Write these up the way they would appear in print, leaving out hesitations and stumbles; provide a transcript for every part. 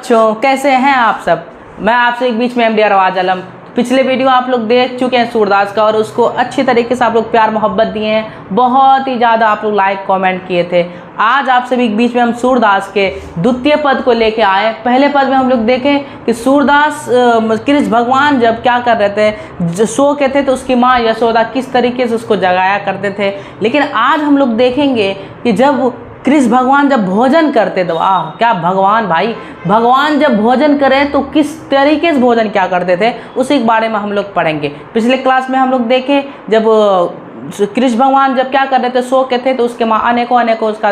बच्चों, कैसे हैं आप सब। मैं आपसे एक बीच में एमडी अरवाज आलम। पिछले वीडियो आप लोग देख चुके हैं सूरदास का और उसको अच्छी तरीके से आप लोग प्यार मोहब्बत दिए हैं, बहुत ही ज़्यादा आप लोग लाइक कमेंट किए थे। आज आप सभी के बीच में हम सूरदास के द्वितीय पद को लेके आए। पहले पद में हम लोग देखें कि सूरदास कृष्ण भगवान जब क्या कर रहे थे, सो के थे तो उसकी माँ यशोदा किस तरीके से उसको जगाया करते थे। लेकिन आज हम लोग देखेंगे कि जब कृष्ण भगवान जब भोजन करते तो क्या भगवान भाई, भगवान जब भोजन करें तो किस तरीके से भोजन क्या करते थे, उसी के बारे में हम लोग पढ़ेंगे। पिछले क्लास में हम लोग देखे जब कृष्ण भगवान जब क्या कर रहे थे, सो के थे तो उसके माँ अनेकों उसका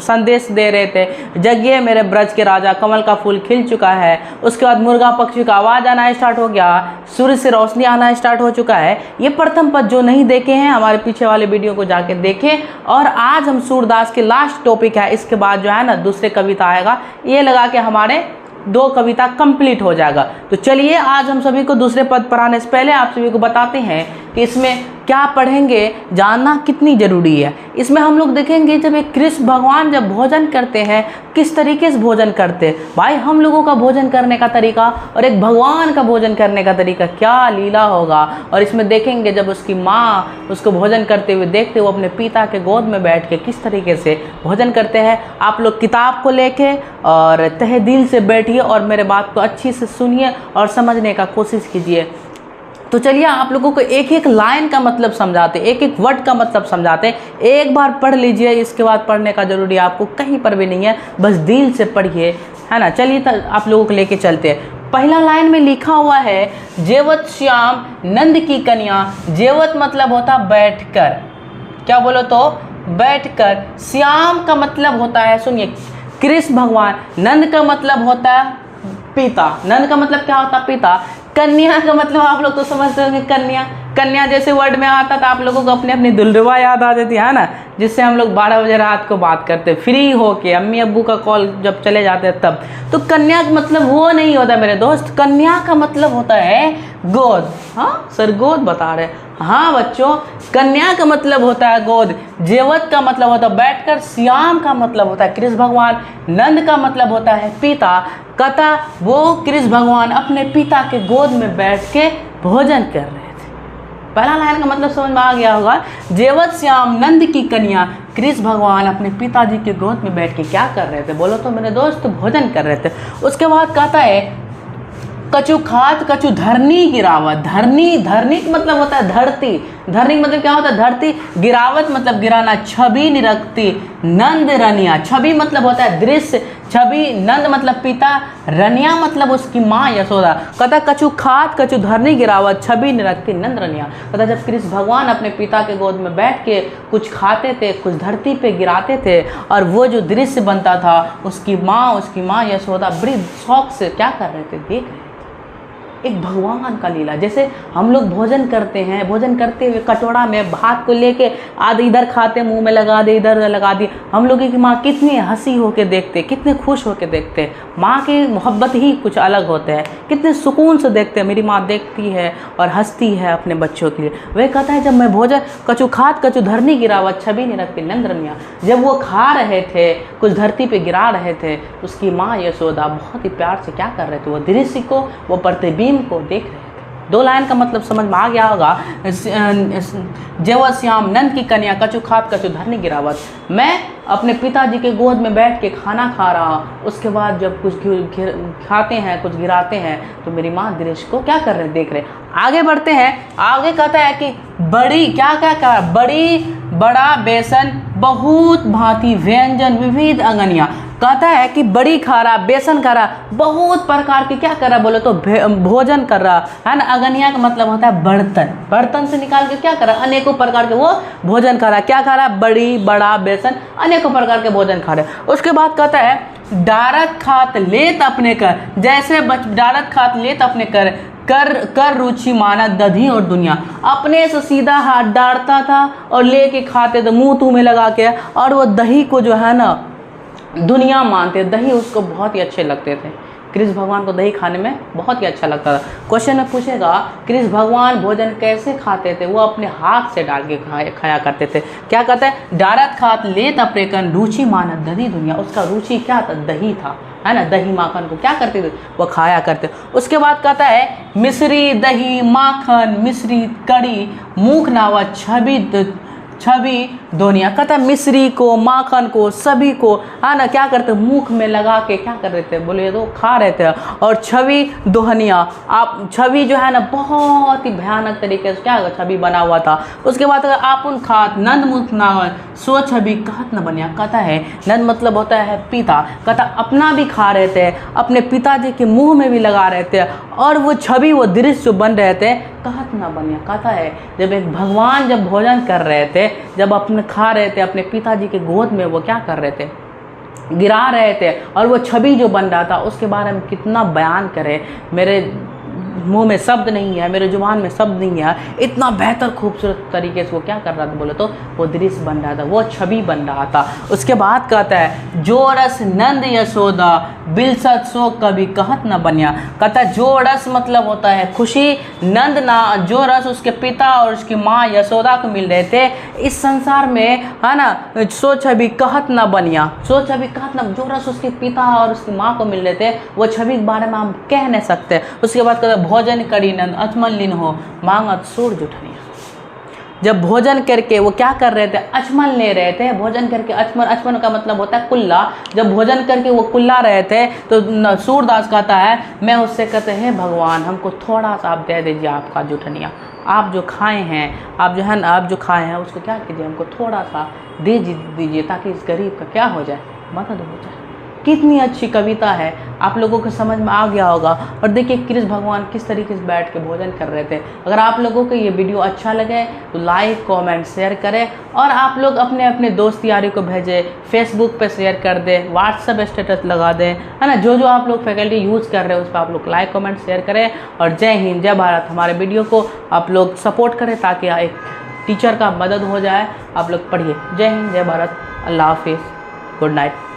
संदेश दे रहे थे, जगिए मेरे ब्रज के राजा, कमल का फूल खिल चुका है। उसके बाद मुर्गा पक्षी का आवाज़ आना स्टार्ट हो गया, सूर्य से रोशनी आना स्टार्ट हो चुका है। ये प्रथम पद जो नहीं देखे हैं हमारे पीछे वाले वीडियो को जाके देखें। और आज हम सूरदास के लास्ट टॉपिक है, इसके बाद जो है ना दूसरे कविता आएगा, ये लगा के हमारे 2 कविता कंप्लीट हो जाएगा। तो चलिए आज हम सभी को दूसरे पद पढ़ाने से पहले आप सभी को बताते हैं कि इसमें क्या पढ़ेंगे, जानना कितनी ज़रूरी है। इसमें हम लोग देखेंगे जब एक कृष्ण भगवान जब भोजन करते हैं किस तरीके से भोजन करते हैं। भाई हम लोगों का भोजन करने का तरीका और एक भगवान का भोजन करने का तरीका क्या लीला होगा। और इसमें देखेंगे जब उसकी माँ उसको भोजन करते हुए देखते वो अपने पिता के गोद में बैठ के किस तरीके से भोजन करते हैं। आप लोग किताब को लेके और तहे दिल से बैठिए और मेरे बात को अच्छी से सुनिए और समझने का कोशिश कीजिए। तो चलिए आप लोगों को एक एक लाइन का मतलब समझाते, एक एक वर्ड का मतलब समझाते। एक बार पढ़ लीजिए, इसके बाद पढ़ने का जरूरी आपको कहीं पर भी नहीं है, बस दिल से पढ़िए, है ना। चलिए आप लोगों को लेके चलते हैं। पहला लाइन में लिखा हुआ है, जेवत श्याम नंद की कन्या। जेवत मतलब होता बैठकर, क्या बोलो तो बैठकर। श्याम का मतलब होता है, सुनिए, कृष्ण भगवान। नंद का मतलब होता है पिता, नंद का मतलब क्या होता है पिता। कन्या का मतलब आप लोग तो समझते होंगे, कन्या, कन्या जैसे वर्ड में आता था आप लोगों को अपने अपनी दुल्हवा याद आ जाती है ना, जिससे हम लोग 12 बजे रात को बात करते फ्री होके, अम्मी अब्बू का कॉल जब चले जाते हैं तब। तो कन्या का मतलब वो नहीं होता मेरे दोस्त, कन्या का मतलब होता है गोद। हाँ सर, गोद बता रहे, हाँ बच्चों, कन्या का मतलब होता है गोद। जेवत का मतलब होता है बैठकर। श्याम का मतलब होता है कृष्ण भगवान। नंद का मतलब होता है पिता। कथा वो कृष्ण भगवान अपने पिता के गोद में बैठ के भोजन कर रहे थे। पहला लाइन का मतलब समझ में आ गया होगा। जेवत श्याम नंद की कन्या, कृष्ण भगवान अपने पिताजी के गोद में बैठ के क्या कर रहे थे, बोलो तो मेरे दोस्त, भोजन कर रहे थे। उसके बाद कहता है, कछु खात कछु धरनी गिरावत। धरनी, धरनी का मतलब होता है धरती। धरनी का मतलब क्या होता है धरती। गिरावत मतलब गिराना। छवि निरखती नंद रनिया। छवि मतलब होता है दृश्य। छवि, नंद मतलब पिता, रनिया मतलब उसकी माँ यशोदा। कहता कछु खात कछु धरनी गिरावत, छवि निरखती नंद रनिया। कहता जब कृष्ण भगवान अपने पिता के गोद में बैठ के कुछ खाते थे, कुछ धरती पे गिराते थे और वो जो दृश्य बनता था उसकी माँ यशोदा बड़ी शौक से क्या कर रहे थे, देख रहे थे। एक भगवान का लीला। जैसे हम लोग भोजन करते हैं, भोजन करते हुए कटोरा में भात को लेके आधे इधर खाते, मुंह में लगा दे, इधर लगा दी। हम लोगों की माँ कितनी हंसी होके देखते, कितने खुश होके देखते। माँ की मोहब्बत ही कुछ अलग होते हैं, कितने सुकून से देखते हैं। मेरी माँ देखती है और हंसती है अपने बच्चों के लिए। वह कहता है जब मैं भोजन कछु खात कछु धरनी गिरावत, छवि नहीं रखती नंद रनिया। जब वो खा रहे थे, कुछ धरती पे गिरा रहे थे, उसकी माँ यशोदा बहुत ही प्यार से क्या कर रहे थे, वो दृश्य को, वो प्रतिबिंब को देख रहे थे। 2 लाइन का मतलब समझ में आ गया होगा। जेवत श्याम नंद की कन्या, कछु खात कछु धरनी गिरावत। मैं अपने पिताजी के गोद में बैठ के खाना खा रहा हूँ, उसके बाद जब कुछ खाते हैं, कुछ गिराते हैं, तो मेरी माँ दृश्य को क्या कर रहे, देख रहे। आगे बढ़ते हैं। आगे कहता है कि बड़ी क्या क्या कहा, बड़ी बड़ा बेसन बहुत भांति व्यंजन विविध अंगनिया। कहता है कि बड़ी खा रहा, बेसन खा रहा, बहुत प्रकार के क्या कर रहा, बोले तो भोजन कर रहा है ना। अगनिया का मतलब होता है बर्तन। बर्तन से निकाल के क्या कर रहा, अनेकों प्रकार के वो भोजन खा रहा। क्या खा रहा, बड़ी बड़ा बेसन, अनेकों प्रकार के भोजन खा रहे। उसके बाद कहता है डारत खात लेत अपने कर। जैसे डारत खात लेत अपने कर रुचि माना दधी और दुनिया। अपने से सीधा हाथ डालता था और लेके खाते थे मुंह में लगा के, और वो दही को जो है ना दुनिया मानते, दही उसको बहुत ही अच्छे लगते थे। कृष्ण भगवान को दही खाने में बहुत ही अच्छा लगता था। क्वेश्चन में पूछेगा कृष्ण भगवान भोजन कैसे खाते थे, वो अपने हाथ से डाल के खाया करते थे। क्या कहते हैं, डारत खात लेत अप्रेकन रुचि मानत दधी दुनिया। उसका रुचि क्या था, दही था। है ना, दही माखन को क्या करते थे, वो खाया करते। उसके बाद कहता है मिश्री दही माखन मिश्री कड़ी मुख नावा छवि दुनिया। कहता है मिश्री को माखन को सभी को, है ना, क्या करते मुख में लगा के क्या कर रहे थे, बोले तो खा रहे थे। और छवि दोहनिया, आप छवि जो है ना बहुत ही भयानक तरीके से क्या छवि बना हुआ था। उसके बाद अगर आप उन खात नंद मुख नावन सो छवि कहत न बनिया। कहता है नंद मतलब होता है पिता, कहता अपना भी खा रहे थे, अपने पिताजी के मुंह में भी लगा रहे थे, और वो छवि वो दृश्य जो बन रहे थे कहत ना बनिया। कहता है जब एक भगवान जब भोजन कर रहे थे, जब अपने खा रहे थे, अपने पिताजी के गोद में वो क्या कर रहे थे, गिरा रहे थे, और वो छवि जो बन रहा था उसके बारे में कितना बयान करे, मेरे मुंह में शब्द नहीं है, मेरे जुबान में शब्द नहीं है, इतना बेहतर खूबसूरत तरीके से वो क्या कर रहा था, बोले तो वो दृश्य बन रहा था, वो छवि बन रहा था। उसके बाद कहता है जो रस नंद यशोदा बिलसत सो कभी कहत न बनिया। कहता है जो रस मतलब होता है खुशी, नंद ना जो रस उसके पिता और उसकी माँ यशोदा को मिल रहे थे इस संसार में, है ना, सो छवि कहत न बनिया, सो छवि कहत न, जो रस उसके पिता और उसकी माँ को मिल रहे थे वो छवि के बारे में हम कह नहीं सकते। उसके बाद कहता है भोजन करी नंद अचमन लीन हो मांगत सूर जुठनिया। जब भोजन करके वो क्या कर रहे थे, अचमन ले रहे थे, भोजन करके अचमन, अचमन का मतलब होता है कुल्ला, जब भोजन करके वो कुल्ला रहे थे तो सूरदास कहता है मैं उससे कहते हैं भगवान हमको थोड़ा सा आप दे दीजिए आपका जुठनिया, आप जो खाए हैं, आप जो है ना, आप जो खाए हैं उसको क्या कीजिए, हमको थोड़ा सा दे दीजिए ताकि इस गरीब का क्या हो जाए, मदद हो जाए। कितनी अच्छी कविता है, आप लोगों को समझ में आ गया होगा। और देखिए कृष्ण भगवान किस तरीके से बैठ के भोजन कर रहे थे। अगर आप लोगों को ये वीडियो अच्छा लगे तो लाइक कमेंट शेयर करें, और आप लोग अपने अपने दोस्त यारी को भेजें, फेसबुक पे शेयर कर दें, व्हाट्सएप स्टेटस लगा दें, है ना, जो जो आप लोग फैकल्टी यूज़ कर रहे हैं उस पर आप लोग लाइक कमेंट शेयर करें। और जय हिंद जय भारत, हमारे वीडियो को आप लोग सपोर्ट करें ताकि एक टीचर का मदद हो जाए। आप लोग पढ़िए। जय हिंद जय भारत, अल्लाह हाफिज़, गुड नाइट।